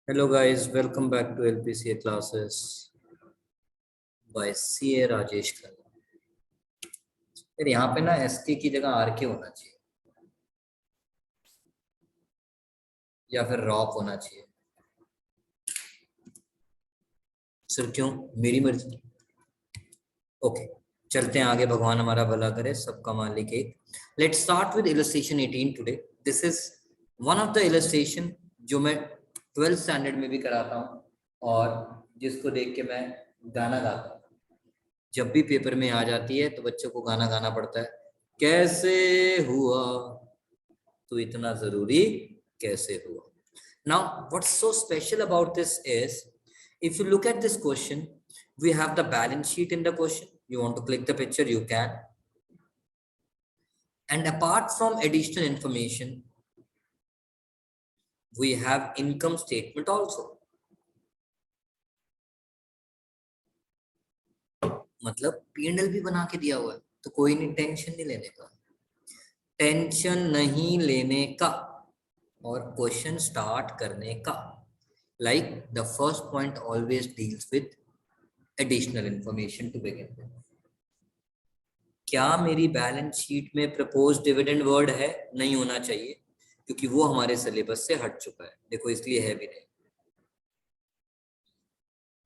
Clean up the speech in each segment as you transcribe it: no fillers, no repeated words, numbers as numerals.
Hello guys, welcome back to LPCA classes by CA Rajesh Khanna. फिर यहाँ पे ना एसके की जगह आरके होना चाहिए या फिर रॉक होना चाहिए। सर क्यों? मेरी मर्जी। ओके, चलते हैं आगे। भगवान हमारा भला करे, सबका मालिक एक। Let's start with illustration 18 today. This is one of the illustration जो मैं 12th स्टैंडर्ड में भी कराता हूँ और जिसको देख के मैं गाना गाता हूँ। जब भी पेपर में आ जाती है तो बच्चों को गाना गाना पड़ता है। कैसे हुआ तो इतना जरूरी कैसे हुआ। Now what's so special about this is, if you look at this question, we have the balance sheet in the question. You want to click the picture, you can. And apart from additional information, we have income statement also. मतलब P&L भी बना के दिया हुआ है, तो कोई नहीं, टेंशन नहीं लेने का, टेंशन नहीं लेने का। और क्वेश्चन स्टार्ट करने का, like the first point always deals with additional information to begin with. क्या मेरी बैलेंस शीट में प्रपोज डिविडेंड वर्ड है? नहीं होना चाहिए, क्योंकि वो हमारे सिलेबस से हट चुका है। देखो इसलिए है भी नहीं।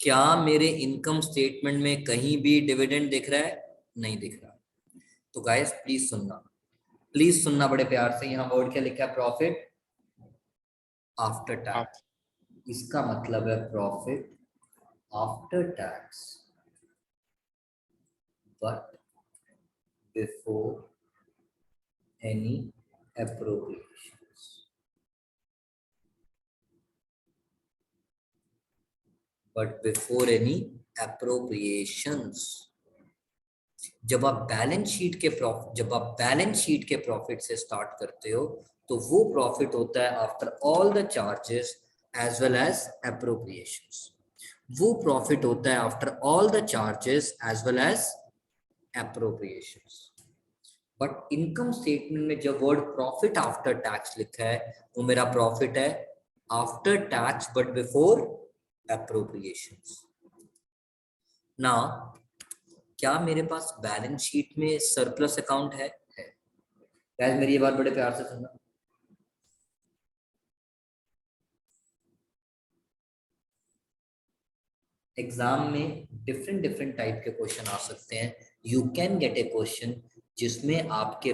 क्या मेरे इनकम स्टेटमेंट में कहीं भी डिविडेंड दिख रहा है? नहीं दिख रहा। तो गाइस प्लीज सुनना बड़े प्यार से। यहाँ वर्ड क्या लिखा है? Profit after tax. इसका मतलब है profit after tax but before any appropriations. But before any appropriations. जब आप बैलेंस शीट के प्रॉफिट से स्टार्ट करते हो तो वो प्रॉफिट होता है after all the charges as well as appropriations. वो प्रॉफिट होता है after all the charges as well as appropriations. But income statement में जब वर्ड प्रॉफिट आफ्टर टैक्स लिखा है, वो मेरा प्रॉफिट है after tax but before appropriations. ना, क्या मेरे पास बैलेंस शीट में सरप्लस अकाउंट है? गाइस मेरी ये बात बड़े प्यार से सुनना। एग्जाम में डिफरेंट टाइप के क्वेश्चन आ सकते हैं। You can get A question जिसमें आपके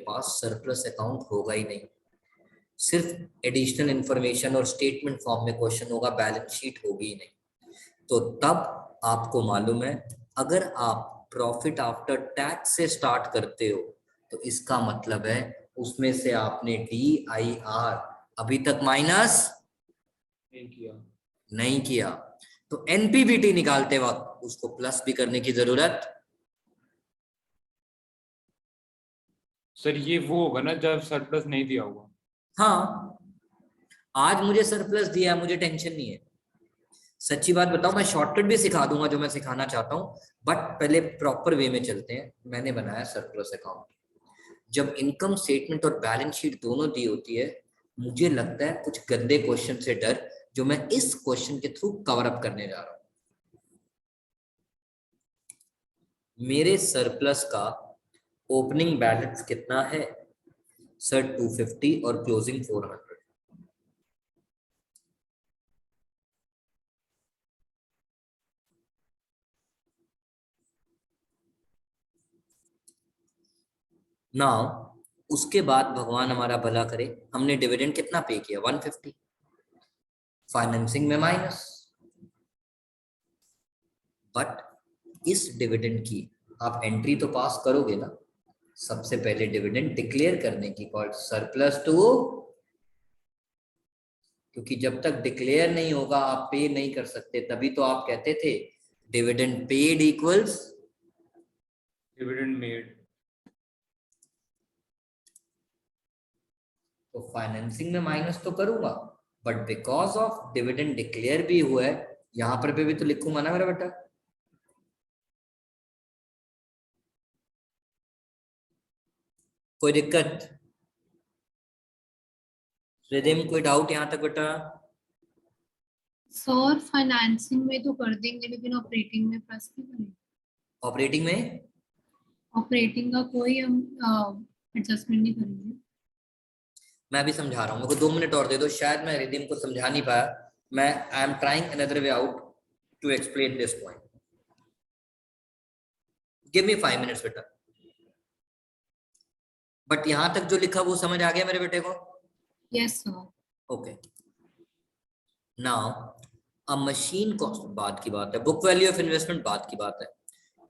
पास सरप्लस अकाउंट होगा ही नहीं, सिर्फ एडिशनल इंफॉर्मेशन और स्टेटमेंट फॉर्म में क्वेश्चन होगा, बैलेंस शीट होगी ही नहीं। तो तब आपको मालूम है, अगर आप प्रॉफिट आफ्टर टैक्स से स्टार्ट करते हो तो इसका मतलब है उसमें से आपने DIR अभी तक माइनस नहीं किया। तो NPBT निकालते वक्त उसको प्लस भी करने की जरूरत। सर ये वो होगा ना जब सरप्लस नहीं दिया होगा। हाँ, आज मुझे सरप्लस दिया है, मुझे टेंशन नहीं है। सच्ची बात बताऊं, मैं शॉर्टकट भी सिखा दूंगा जो मैं सिखाना चाहता हूं, बट पहले प्रॉपर वे में चलते हैं। मैंने बनाया सरप्लस अकाउंट। जब इनकम स्टेटमेंट और बैलेंस शीट दोनों दी होती है, मुझे लगता है कुछ गंदे क्वेश्चन से डर, जो मैं इस क्वेश्चन के थ्रू कवर अप करने जा रहा हूं। मेरे सरप्लस का ओपनिंग बैलेंस कितना है? सर 250 और क्लोजिंग 400। नाउ उसके बाद भगवान हमारा भला करे, हमने डिविडेंड कितना पे किया? 150। फाइनेंसिंग में माइनस। बट इस डिविडेंड की आप एंट्री तो पास करोगे ना। सबसे पहले डिविडेंड डिक्लेयर करने की कॉल्ड सरप्लस टू, क्योंकि जब तक डिक्लेयर नहीं होगा आप पे नहीं कर सकते। तभी तो आप कहते थे dividend paid equals dividend made. तो फाइनेंसिंग में माइनस तो करूंगा, but because of dividend declare भी हुआ है, यहां पर भी तो लिखूंगा ना मेरा बेटा। कोई दिक्कत? रिदिम कोई डाउट यहाँ तक बेटा? सर फाइनेंसिंग में तो कर देंगे लेकिन ऑपरेटिंग में प्लस क्यों करेंगे? ऑपरेटिंग में ऑपरेटिंग का कोई हम एडजस्टमेंट नहीं करेंगे। मैं अभी समझा रहा हूँ, मेरे को 2 मिनट और दे दो, शायद मैं रिदिम को समझा नहीं पाया। मैं I am trying another way out to explain this point. Give me 5 minutes बेटा। बट यहां तक जो लिखा वो समझ आ गया मेरे बेटे को? Yes sir. ओके, नाउ अ मशीन कॉस्ट बाद की बात है, बुक वैल्यू ऑफ इन्वेस्टमेंट बाद की बात है।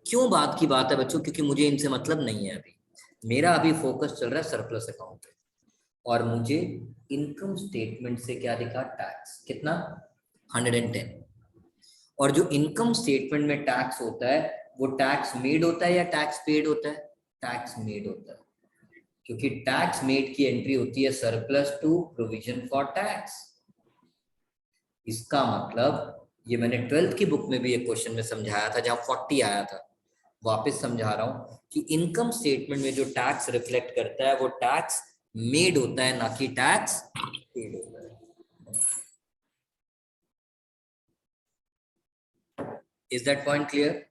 क्यों बात की बात है बच्चों? क्योंकि मुझे इनसे मतलब नहीं है अभी। मेरा अभी फोकस चल रहा है सरप्लस अकाउंट पे, और मुझे इनकम स्टेटमेंट से क्या दिखा? टैक्स कितना? 110। और जो इनकम स्टेटमेंट में टैक्स होता है वो टैक्स मेड होता है या टैक्स पेड होता है? टैक्स मेड होता है, क्योंकि टैक्स मेड की एंट्री होती है surplus to provision for tax. इसका मतलब ये मैंने 12th की बुक में भी एक क्वेश्चन में समझाया था जहां 40 आया था, वापस समझा रहा हूं कि इनकम स्टेटमेंट में जो टैक्स रिफ्लेक्ट करता है वो टैक्स मेड होता है, ना कि टैक्स पेड होता है। Is that point clear?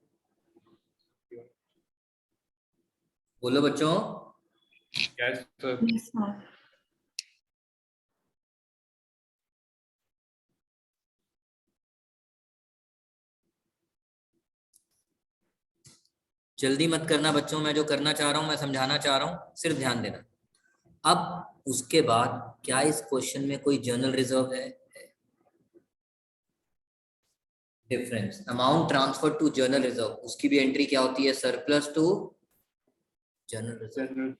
बोलो बच्चों। Yes sir. Yes sir. जल्दी मत करना बच्चों, मैं जो करना चाह रहा हूं, मैं समझाना चाह रहा हूं, सिर्फ ध्यान देना। अब उसके बाद क्या इस क्वेश्चन में कोई जर्नल रिजर्व है? Difference amount transfer to general reserve, उसकी भी एंट्री क्या होती है? Surplus to general reserve.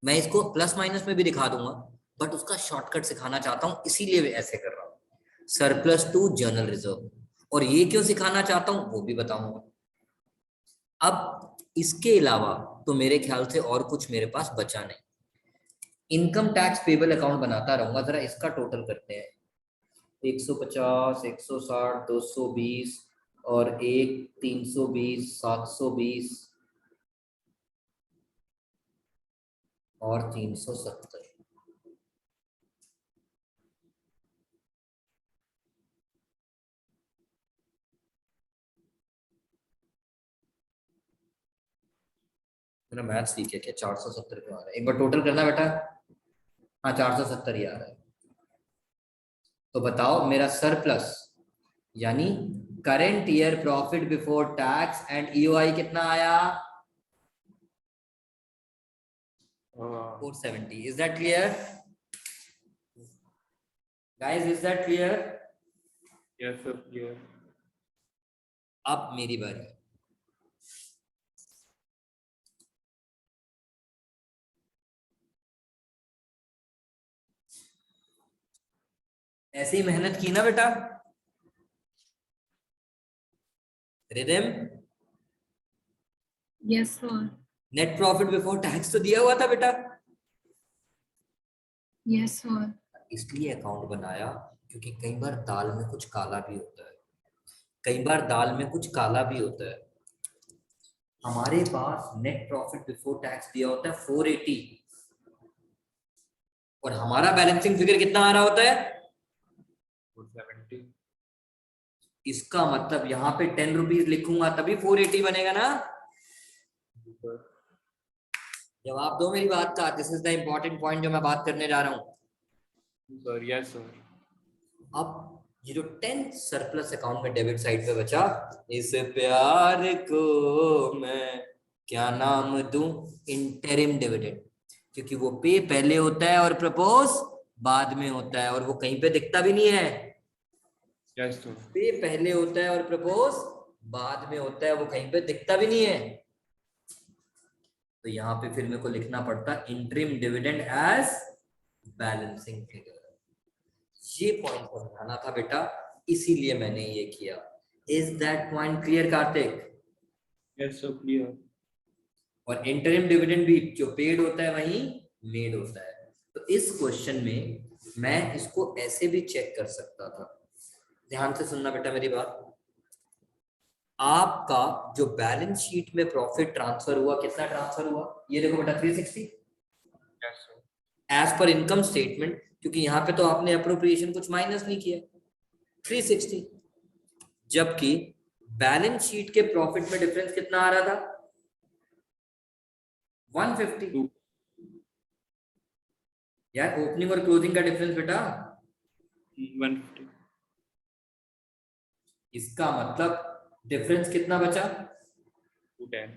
मैं इसको प्लस माइनस में भी दिखा दूंगा, बट उसका शॉर्टकट सिखाना चाहता हूं, इसीलिए ऐसे कर रहा हूं, सरप्लस टू जर्नल रिजर्व। और ये क्यों सिखाना चाहता हूं वो भी बताऊंगा। अब इसके अलावा तो मेरे ख्याल से और कुछ मेरे पास बचा नहीं। इनकम टैक्स पेबल अकाउंट बनाता रहूंगा, जरा इसका टोटल करते हैं। 150, 160, 220 और एक 320, 720 और 370। मेरा मैथ्स ठीक है क्या? 470 क्यों आ रहा है? एक बार टोटल करना बेटा। हाँ 470 ही आ रहा है। तो बताओ मेरा सरप्लस यानी current year profit before tax and EOI कितना आया? 470। Is that clear guys? Is that clear? Yes sir clear. अब मेरी बारी। ऐसे ही मेहनत की ना बेटा? Rhythm, yes sir. Net profit before tax तो दिया हुआ था बेटा? Yes sir. इसलिए अकाउंट बनाया क्योंकि कई बार दाल में कुछ काला भी होता है, कई बार दाल में कुछ काला भी होता है। हमारे पास नेट प्रॉफिट बिफोर टैक्स दिया होता है 480, और हमारा बैलेंसिंग फिगर कितना आ रहा होता है? 470। इसका मतलब यहाँ पे 10 रुपीज लिखूंगा तभी 480 बनेगा ना? जवाब दो मेरी बात का। This is the important point जो मैं बात करने जा रहा हूं। Sir yes sir. अब ये जो 10 सरप्लस अकाउंट में डेबिट साइड पे बचा, इस प्यार को मैं क्या नाम दूं? इंटरिम डिविडेंड, क्योंकि वो पे पहले होता है और प्रपोज बाद में होता है, और वो कहीं पे दिखता भी नहीं है। Yes sir. पे पहले होता है और प्रपोज बाद में होता है, वो कहीं पे दिखता भी नहीं है। तो यहाँ पे फिर मेरे को लिखना पड़ता interim dividend as balancing figure. ये पॉइंट समझाना था बेटा, इसीलिए मैंने ये किया। Is that point clear Kartik? Yes sir clear. और इंटरिम डिविडेंड भी जो पेड होता है वही मेड होता है। तो इस क्वेश्चन में मैं इसको ऐसे भी चेक कर सकता था। ध्यान से सुनना बेटा मेरी बात। आपका जो बैलेंस शीट में प्रॉफिट ट्रांसफर हुआ, कितना ट्रांसफर हुआ? ये देखो बेटा 360 yes sir. As per income statement, क्योंकि यहाँ पे तो आपने अप्रोप्रिएशन कुछ माइनस नहीं किया, 360, जबकि बैलेंस शीट के प्रॉफिट में डिफरेंस कितना आ रहा था, 150। टू यार ओपनिंग और क्लोजिंग का डिफरेंस बेटा, 150 इसका मतलब डिफरेंस कितना बचा, 210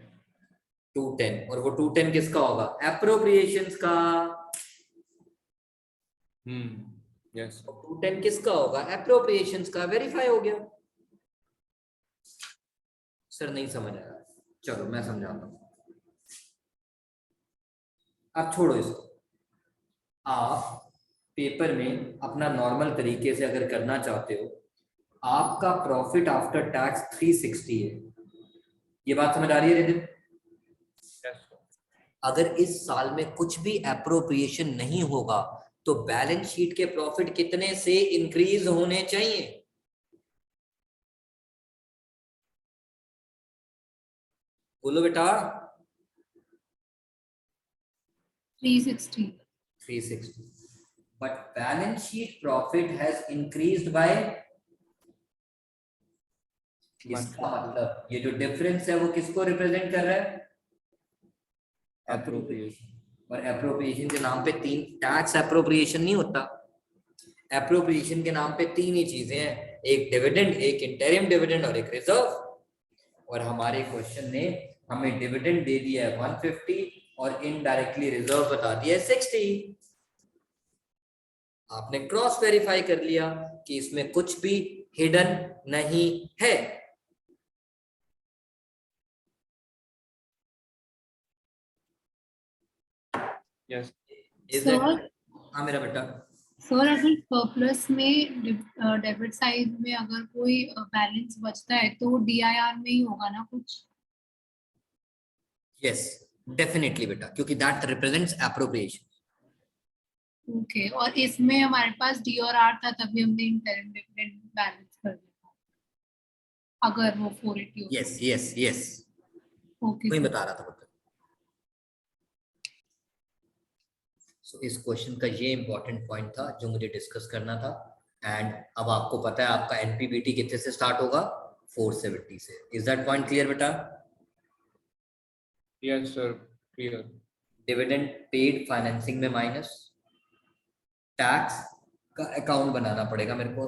210, और वो 210 किसका होगा, एप्रोप्रिएशंस का। यस 210 किसका होगा, एप्रोप्रिएशंस का। वेरीफाई हो गया। सर नहीं समझ आया, चलो मैं समझाता हूँ, अब छोड़ो इसको। आप पेपर में अपना नॉर्मल तरीके से अगर करना चाहते हो, आपका प्रॉफिट आफ्टर टैक्स 360 है, ये बात समझ आ रही है रिदिन? यस अगर इस साल में कुछ भी एप्रोप्रिएशन नहीं होगा तो बैलेंस शीट के प्रॉफिट कितने से इंक्रीज होने चाहिए, बोलो बेटा। 360। 360, but balance sheet profit has increased by, इसका 150 मतलब ये जो डिफरेंस है वो किसको रिप्रेजेंट कर रहा है, एप्रोप्रिएशन और एप्रोप्रिएशन के नाम पे तीन, टैक्स एप्रोप्रिएशन नहीं होता, एप्रोप्रिएशन के नाम पे तीन ही चीजें हैं, एक डिविडेंड, एक इंटरिम डिविडेंड और एक रिजर्व। और हमारे क्वेश्चन ने हमें डिविडेंड दे दिया है 150 और इनडायरेक्टली रिजर्व बता दिया है 60। आपने क्रॉस वेरीफाई कर लिया कि इसमें कुछ भी हिडन नहीं है। यस इज सर दैट, हाँ मेरा बेटा। सर अगर सरप्लस में डेबिट साइड में अगर कोई बैलेंस बचता है तो डीआईआर में ही होगा ना कुछ। यस डेफिनेटली बेटा, क्योंकि दैट रिप्रेजेंट्स एप्रोप्रिएशन। ओके, और इसमें हमारे पास डी और आर था तभी हमने इंटरिम डिविडेंड बैलेंस कर दिया अगर वो 480 होता। यस यस यस, ओके वही सर। बता रहा था बेटा। सो इस क्वेश्चन का ये इंपॉर्टेंट पॉइंट था जो मुझे डिस्कस करना था। एंड अब आपको पता है आपका एनपीबीटी कितने से स्टार्ट होगा, 470 से। इज दैट पॉइंट क्लियर बेटा? Yes sir clear dividend paid financing में माइनस, टैक्स का अकाउंट बनाना पड़ेगा मेरे को।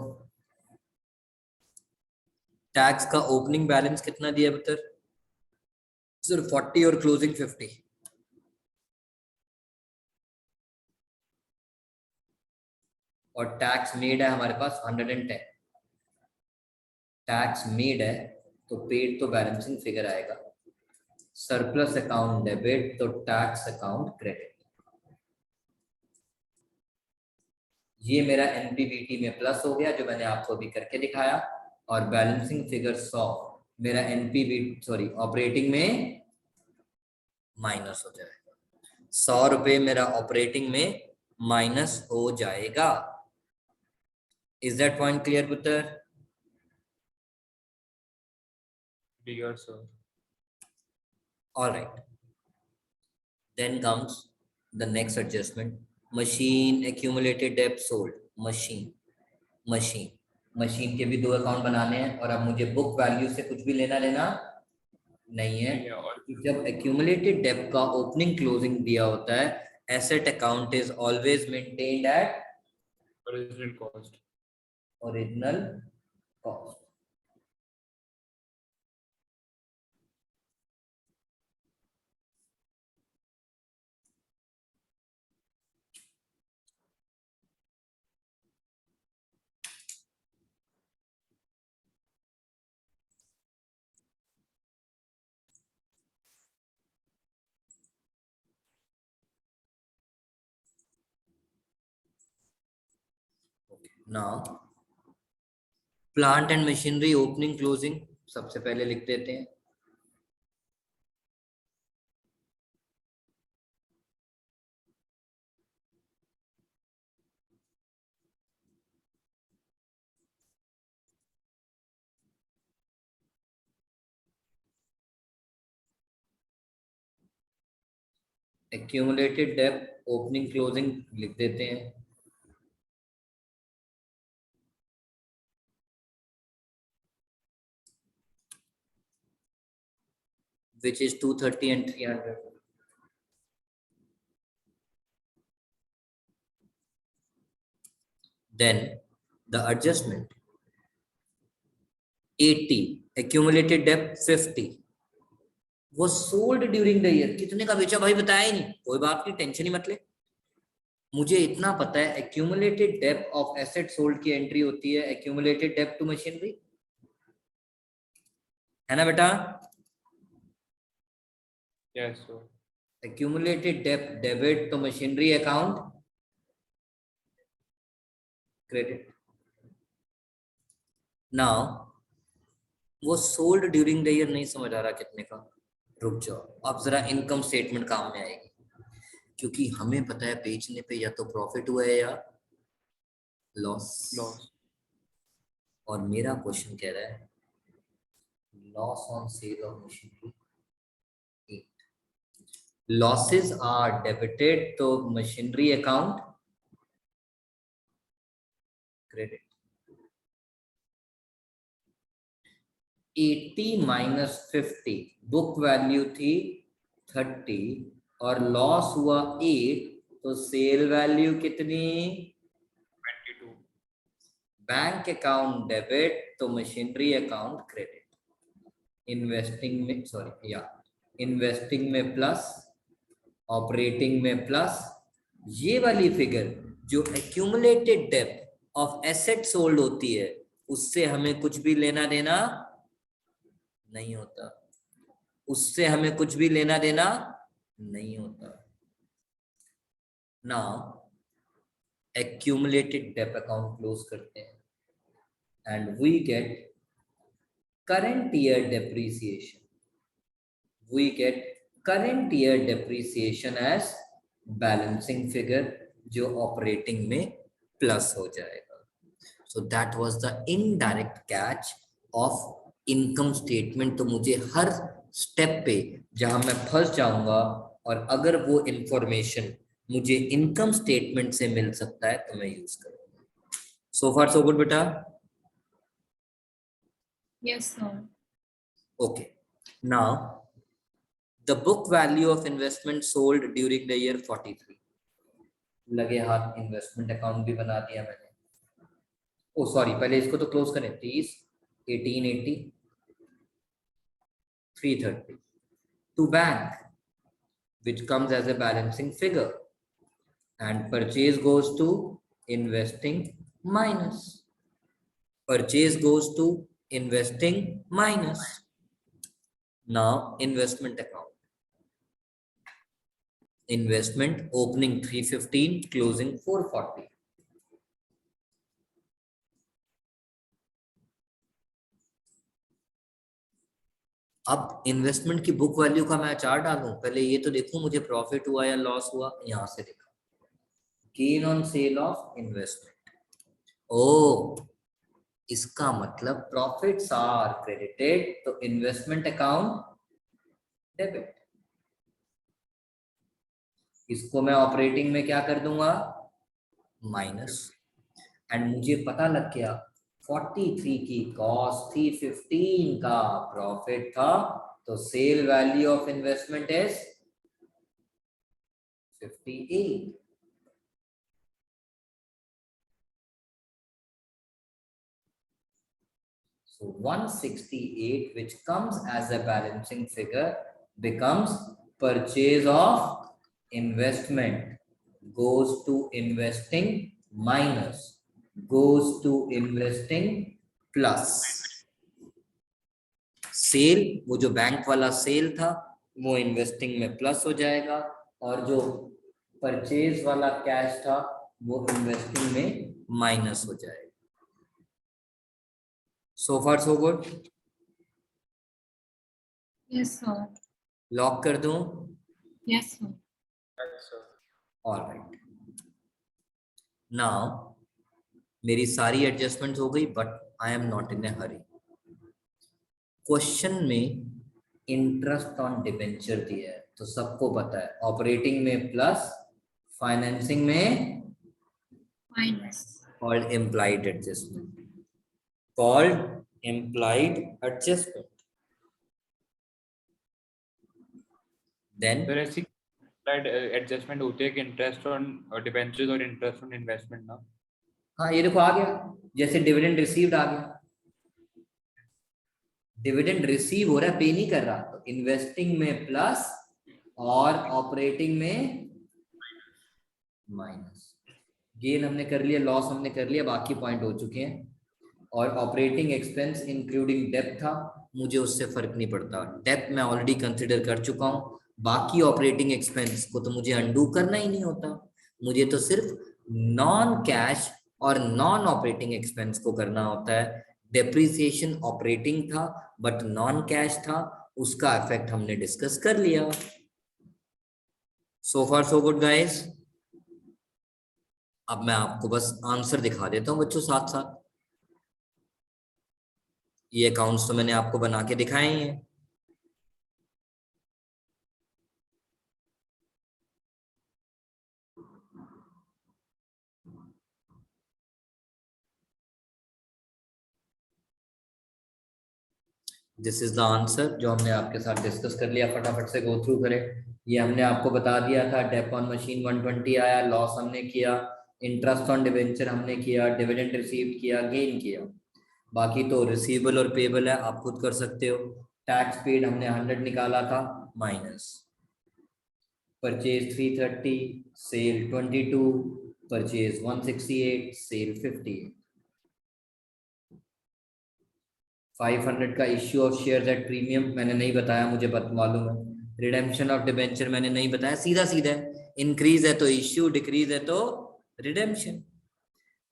टैक्स का ओपनिंग बैलेंस कितना दिया बेटा, सिर्फ 40 और क्लोजिंग 50। और टैक्स मेड है हमारे पास 110। टैक्स मेड है तो पेड तो बैलेंसिंग फिगर आएगा, सरप्लस अकाउंट डेबिट तो टैक्स अकाउंट क्रेडिट। ये मेरा एनपीबीटी में प्लस हो गया जो मैंने आपको अभी करके दिखाया, और बैलेंसिंग फिगर 100 मेरा एनपीबी सॉरी ऑपरेटिंग में माइनस हो जाएगा, 100 रुपए मेरा ऑपरेटिंग में माइनस हो जाएगा। इज दैट पॉइंट क्लियर पुत्र? Clear sir All right. Then comes the next adjustment. Machine accumulated debt sold. Machine machine के भी दो अकाउंट बनाने हैं, और अब मुझे बुक वैल्यू से कुछ भी लेना देना नहीं है। और जब accumulated debt का ओपनिंग क्लोजिंग दिया होता है, asset account is always maintained eight original cost original cost. Now plant and machinery opening closing सबसे पहले लिख देते हैं। एक्यूमुलेटेड डेब्ट ओपनिंग क्लोजिंग लिख देते हैं। which is 230 and 300. Then the adjustment 80, accumulated debt 50 was sold during the year. कितने का बेचा भाई बताया ही नहीं, कोई बात नहीं, टेंशन ही मत ले। मुझे इतना पता है accumulated debt of asset sold की एंट्री होती है accumulated debt to machinery, है ना बेटा? Yes, sir. Accumulated debt debit to machinery account credit. Now वो सोल्ड ड्यूरिंग द ईयर नहीं समझ आ रहा कितने का, रुक जाओ, अब जरा इनकम स्टेटमेंट काम में आएगी, क्योंकि हमें पता है बेचने पे या तो प्रॉफिट हुआ है या लॉस। और मेरा क्वेश्चन कह रहा है loss on sale of machinery, losses are debited तो machinery account credit. 80 minus 50, book value थी 30 और लॉस हुआ 8, तो सेल वैल्यू कितनी? 22. बैंक अकाउंट डेबिट तो मशीनरी अकाउंट क्रेडिट। इन्वेस्टिंग में इन्वेस्टिंग में प्लस, ऑपरेटिंग में प्लस। ये वाली फिगर जो एक्यूमुलेटेड डेब्ट ऑफ एसेट सोल्ड होती है उससे हमें कुछ भी लेना देना नहीं होता, उससे हमें कुछ भी लेना देना नहीं होता। नाउ एक्यूमुलेटेड डेब्ट अकाउंट क्लोज करते हैं and we get current year depreciation, we get current year depreciation as balancing figure जो ऑपरेटिंग में प्लस हो जाएगा। So that was the indirect catch of income statement. तो मुझे हर स्टेप पे जहां मैं फंस जाऊंगा और अगर वो इंफॉर्मेशन मुझे इनकम स्टेटमेंट से मिल सकता है तो मैं यूज करूंगा। सो फार सो गुड बेटा? Yes, sir. Okay. Now the book value of investment sold during the year 43. लगे हाथ इन्वेस्टमेंट अकाउंट भी बना दिया मैंने। ओ सॉरी, पहले इसको तो क्लोज करें। 30, 1880, 330 to bank, which comes as a balancing figure, and purchase goes to investing minus. Purchase goes to investing minus. Now investment account. Investment opening 315, closing 440. अब इन्वेस्टमेंट की बुक वैल्यू का मैं चार्ट डालूं, पहले ये तो देखूं मुझे प्रॉफिट हुआ या लॉस हुआ। यहां से देखा gain on sale of investment. ओ, इसका मतलब प्रॉफिट्स आर क्रेडिटेड तो इन्वेस्टमेंट अकाउंट डेबिट। इसको मैं ऑपरेटिंग में क्या कर दूंगा? माइनस। एंड मुझे पता लग गया 43 की कॉस्ट थी, 15 का प्रॉफिट था, तो sale value of investment is 58। So 168, which comes as a balancing figure, becomes purchase of investment, goes to investing minus, goes to investing plus. Sale, वो जो बैंक वाला सेल था वो इन्वेस्टिंग में प्लस हो जाएगा और जो परचेज वाला कैश था वो इन्वेस्टिंग में माइनस हो जाएगा। So far so good? Yes, sir. Lock कर दूं? Yes, sir. Yes, sir. All right. Now मेरी सारी एडजस्टमेंट्स हो गई, but I am not in a hurry. Question में इंटरेस्ट ऑन डिबेंचर दिया है तो सबको पता है ऑपरेटिंग में प्लस, फाइनेंसिंग में Minus. Called implied adjustment, called implied adjustment. Then sir ऐसी एडजस्टमेंट होती है कि इंटरेस्ट ऑन डिबेंचर्स और इंटरेस्ट ऑन इन्वेस्टमेंट ना। हाँ ये देखो आ गया, जैसे डिविडेंड रिसीव्ड आ गया, डिविडेंड रिसीव हो रहा है, पे नहीं कर रहा, तो इन्वेस्टिंग में प्लस और ऑपरेटिंग में माइनस। गेन हमने कर लिया, लॉस हमने कर लिया, बाकी पॉइंट हो चुके हैं। और ऑपरेटिंग एक्सपेंस इंक्लूडिंग डेप्थ था, मुझे उससे फर्क नहीं पड़ता, डेप्थ मैं ऑलरेडी कंसिडर कर चुका हूँ। बाकी ऑपरेटिंग एक्सपेंस को तो मुझे अंडू करना ही नहीं होता, मुझे तो सिर्फ नॉन कैश और नॉन ऑपरेटिंग एक्सपेंस को करना होता है। डेप्रिसिएशन ऑपरेटिंग था बट नॉन कैश था, उसका इफेक्ट हमने डिस्कस कर लिया। सो फार सो गुड गाइस। अब मैं आपको बस आंसर दिखा देता हूं बच्चों साथ साथ। ये अकाउंट्स तो मैंने आपको बना के दिखाए ही हैं। दिस इज द आंसर जो हमने आपके साथ डिस्कस कर लिया, फटाफट से गो थ्रू करें। ये हमने आपको बता दिया था, डेप ऑन मशीन 120 आया, लॉस हमने किया, इंटरेस्ट ऑन डिवेंचर हमने किया, डिविडेंड रिसीव किया, गेन किया। बाकी तो रिसीवेबल और पेबल है, आप खुद कर सकते हो। टैक्स पेड हमने 100 निकाला था, minus purchase 330, sale 22, purchase 168, sale 58, 500 का issue of shares at premium मैंने नहीं बताया, मुझे मालूम है। रिडेम्पशन ऑफ डिबेंचर मैंने नहीं बताया, सीधा सीधा इंक्रीज है तो इश्यू, डिक्रीज है तो रिडेम्पशन।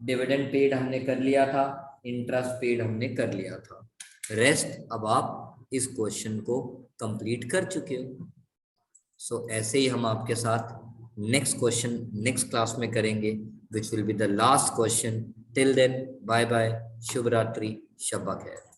डिविडेंड पेड हमने कर लिया था, इंटरेस्ट पेड हमने कर लिया था। रेस्ट अब आप इस क्वेश्चन को कंप्लीट कर चुके हो। सो ऐसे ही हम आपके साथ नेक्स्ट क्वेश्चन नेक्स्ट क्लास में करेंगे, which will be the last question. Till then bye bye, शुभ रात्रि, शब्बा खैर।